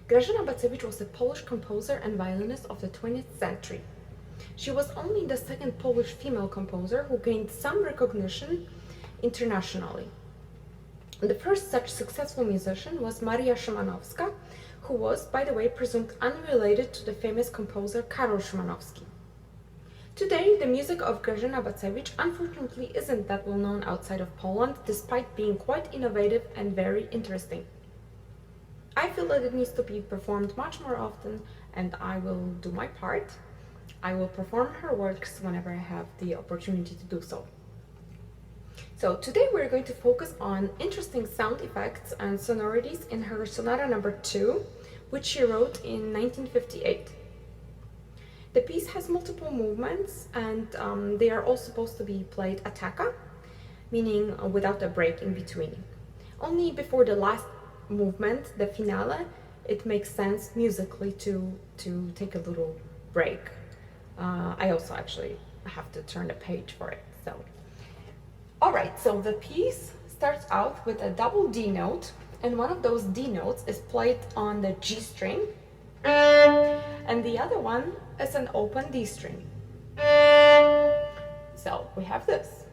Grażyna Bacewicz was a Polish composer and violinist of the 20th century. She was only the second Polish female composer who gained some recognition internationally. The first such successful musician was Maria Szymanowska, who was, by the way, presumed unrelated to the famous composer Karol Szymanowski. Today, the music of Grażyna Bacewicz unfortunately isn't that well known outside of Poland, despite being quite innovative and very interesting. I feel that it needs to be performed much more often, and I will do my part. I will perform her works whenever I have the opportunity to do so. So today we're going to focus on interesting sound effects and sonorities in her Sonata No. 2, which she wrote in 1958. The piece has multiple movements, and they are all supposed to be played attacca, meaning without a break in between. Only before the last movement, the finale, it makes sense musically to take a little break. I also actually have to turn the page for it. Alright, so the piece starts out with a double D note, and one of those D notes is played on the G string, and the other one is an open D string. So we have this.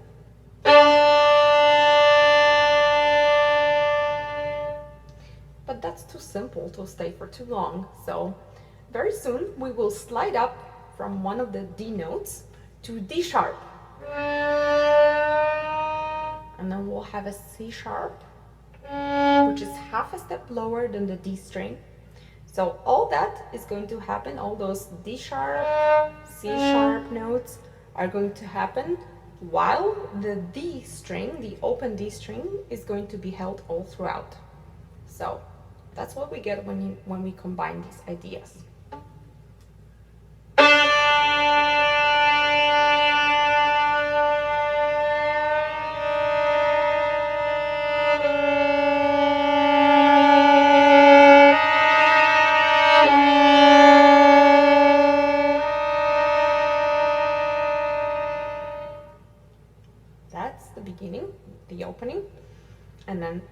But that's too simple to stay for too long, so very soon we will slide up from one of the D notes to D sharp. And then we'll have a C sharp, which is half a step lower than the D string. So all that is going to happen, all those D sharp, C sharp notes are going to happen while the D string, the open D string, is going to be held all throughout. So that's what we get when we combine these ideas. That's the beginning, the opening, and then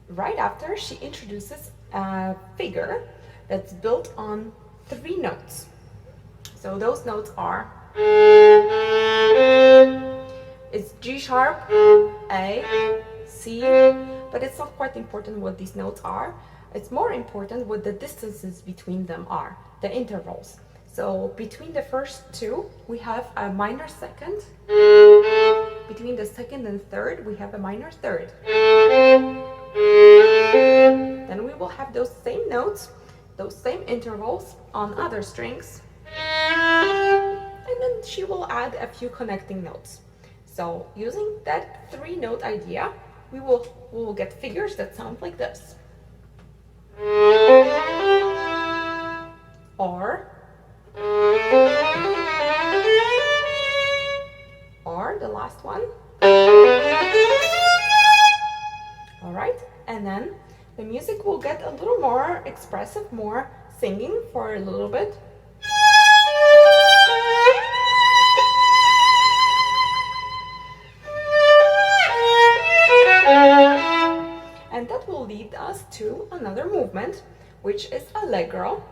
right after she introduces a figure that's built on 3 notes. So those notes are, it's G sharp, A, C, but it's not quite important what these notes are. It's more important what the distances between them are, the intervals. So between the first 2, we have a minor second. Between the second and third, we have a minor third. Then we will have those same notes, those same intervals on other strings. And then she will add a few connecting notes. So using that 3-note idea, we will get figures that sound like this. Or the last one. All right, and then the music will get a little more expressive, more singing for a little bit. And that will lead us to another movement, which is allegro,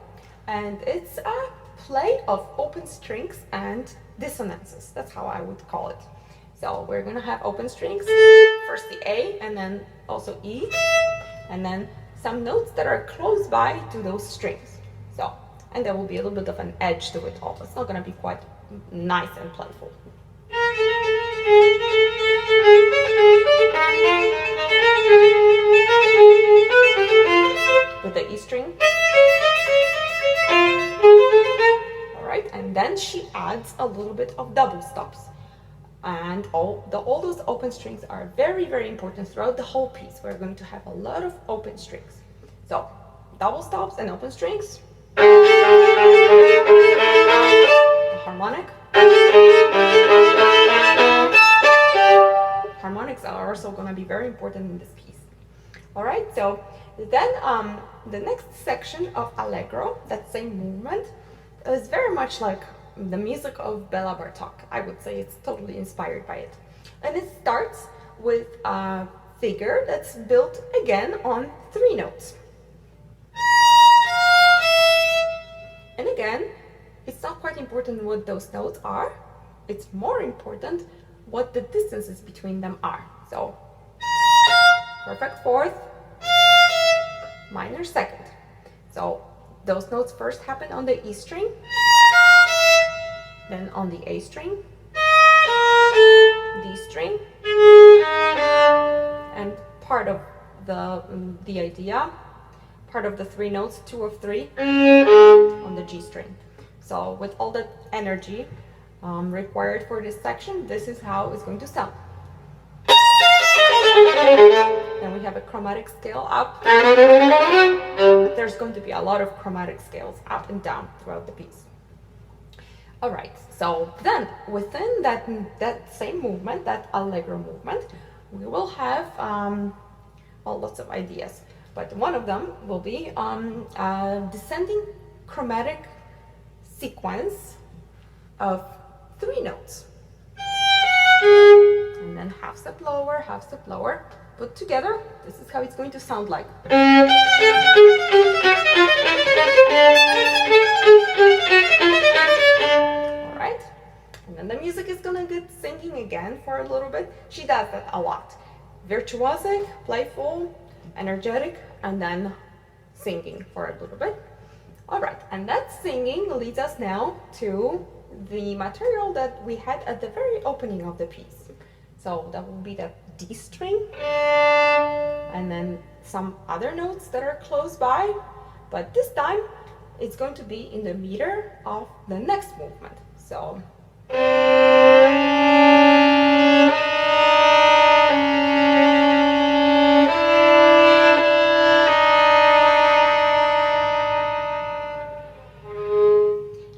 and it's a play of open strings and dissonances. That's how I would call it. So we're gonna have open strings, first the A, and then also E, and then some notes that are close by to those strings. So, and there will be a little bit of an edge to it all. It's not gonna be quite nice and playful. With the E string. Alright, and then she adds a little bit of double stops. And all those open strings are very, very important throughout the whole piece. We're going to have a lot of open strings. So, double stops and open strings. The harmonic. Harmonics are also going to be very important in this piece. Alright, so then the next section of Allegro, that same movement, is very much like the music of Bela Bartok. I would say it's totally inspired by it. And it starts with a figure that's built again on 3 notes. important what those notes are. It's more important what the distances between them are. So perfect fourth, minor second. So those notes first happen on the E string, then on the A string, D string, and part of the idea, part of the three notes, 2 of 3, on the G string. So with all that energy required for this section, this is how it's going to sound. Then we have a chromatic scale up. There's going to be a lot of chromatic scales up and down throughout the piece. All right, so then within that same movement, that allegro movement, we will have lots of ideas, but one of them will be a descending chromatic sequence of 3 notes. And then half step lower, put together. This is how it's going to sound like. All right, and then the music is gonna get singing again for a little bit. She does that a lot. Virtuosic, playful, energetic, and then singing for a little bit. All right, and that singing leads us now to the material that we had at the very opening of the piece. So that will be that D string, and then some other notes that are close by, but this time it's going to be in the meter of the next movement. So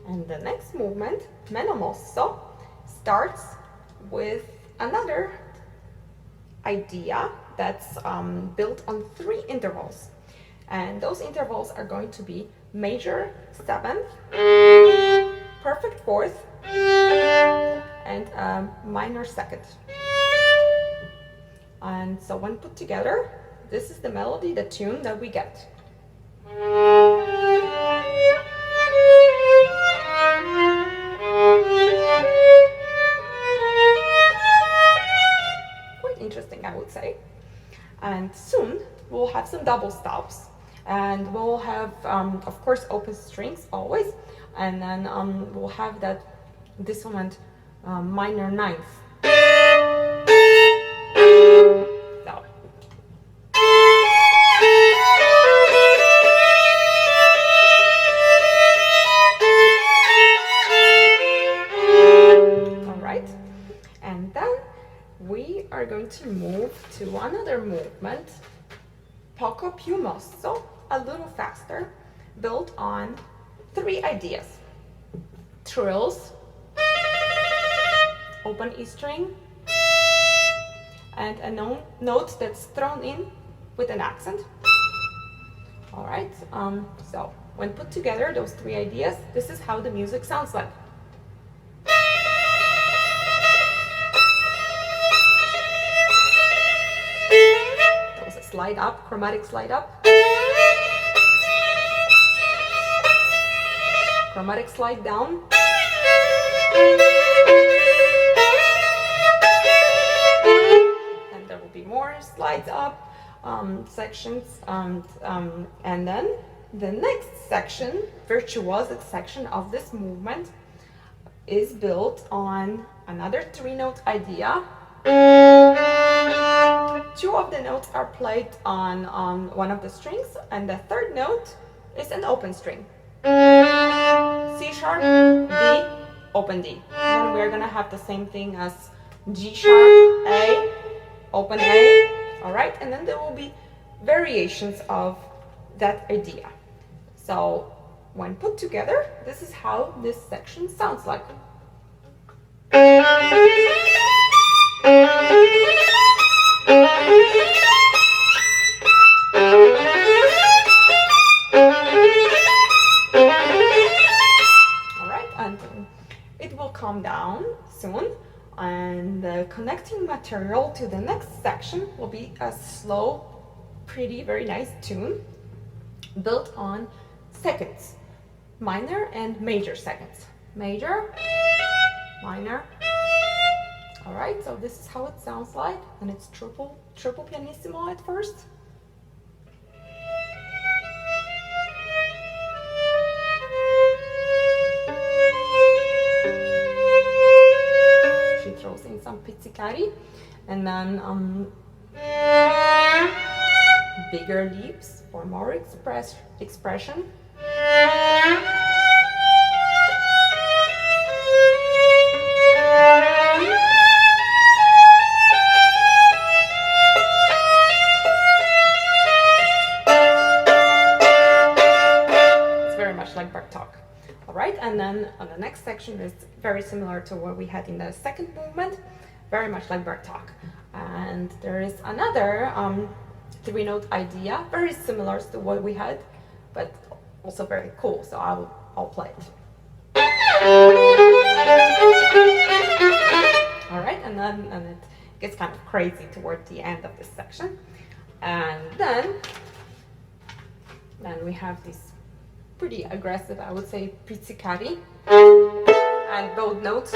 and the next movement, meno mosso, starts with another idea that's built on 3 intervals, and those intervals are going to be major 7th, perfect 4th, and minor 2nd. And so when put together, this is the melody, the tune that we get. Interesting, I would say. And soon we'll have some double stops, and we'll have of course open strings always, and then we'll have that dissonant minor 9th. So. All right, and then we are going to move to another movement, poco più mosso, a little faster, built on 3 ideas. Trills, open E string, and a note that's thrown in with an accent. All right, so when put together, those 3 ideas, this is how the music sounds like. Slide up, chromatic slide up, chromatic slide down, and there will be more slides up sections, and then the next section, virtuosic section of this movement, is built on another 3-note idea. 2 of the notes are played on one of the strings, and the 3rd note is an open string. C sharp, D, open D. Then we're gonna have the same thing as G sharp, A, open A. All right, and then there will be variations of that idea. So when put together, this is how this section sounds like. Calm down soon, and the connecting material to the next section will be a slow, pretty, very nice tune built on seconds, minor and major seconds. major, minor. All right, so this is how it sounds like, and it's triple pianissimo at first. She throws in some pizzicati, and then bigger leaps for more expression. Like Bartók. All right, and then on the next section is very similar to what we had in the second movement, very much like Bartók. And there is another three-note idea, very similar to what we had, but also very cool. So I'll play it. All right, and it gets kind of crazy toward the end of this section, and then we have these pretty aggressive, I would say, pizzicati, and both notes.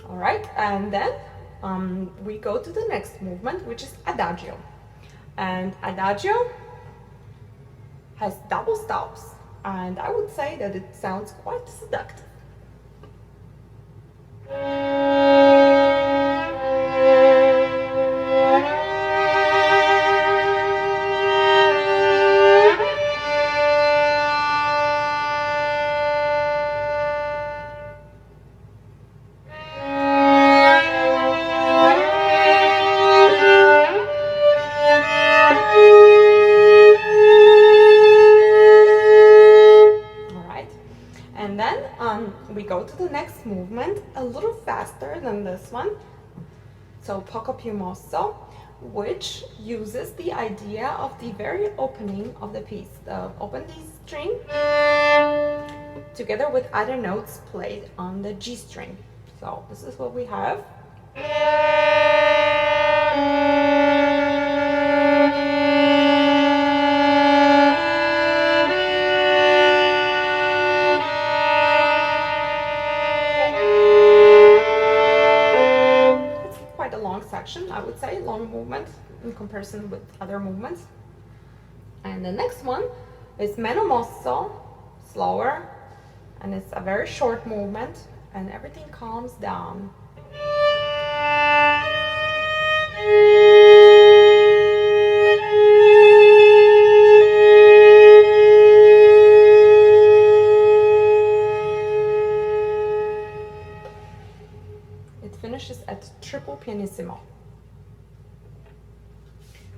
All right, and then we go to the next movement, which is adagio. And adagio has double stops, and I would say that it sounds quite seductive. We go to the next movement, a little faster than this one, so poco più mosso, which uses the idea of the very opening of the piece, the open D string, together with other notes played on the G string. So this is what we have. I would say, long movement in comparison with other movements. And the next one is meno mosso, slower, and it's a very short movement, and everything calms down. It finishes at triple pianissimo.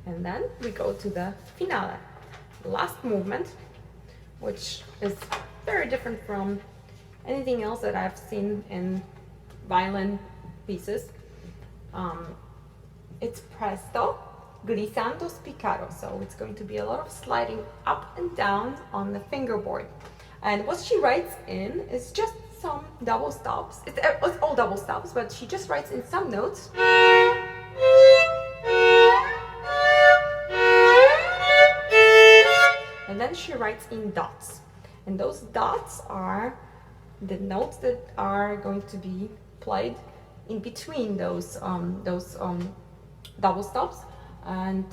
And then we go to the finale, the last movement, which is very different from anything else that I've seen in violin pieces. It's presto, glissando spiccato, so it's going to be a lot of sliding up and down on the fingerboard. And what she writes in is just some double stops. It's all double stops, but she just writes in some notes. And then she writes in dots, and those dots are the notes that are going to be played in between those double stops, and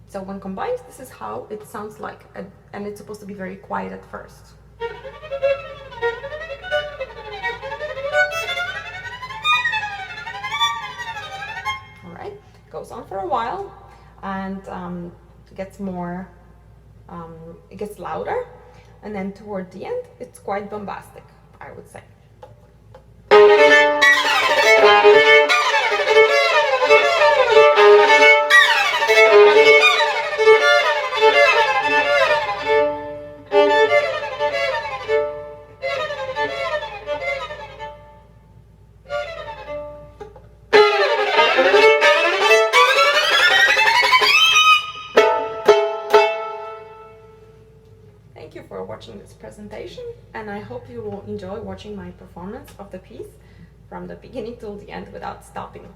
so when combined, this is how it sounds like, and it's supposed to be very quiet at first. All right, goes on for a while, and gets more. It gets louder, and then toward the end, it's quite bombastic, I would say. Thank you for watching this presentation, and I hope you will enjoy watching my performance of the piece from the beginning till the end without stopping.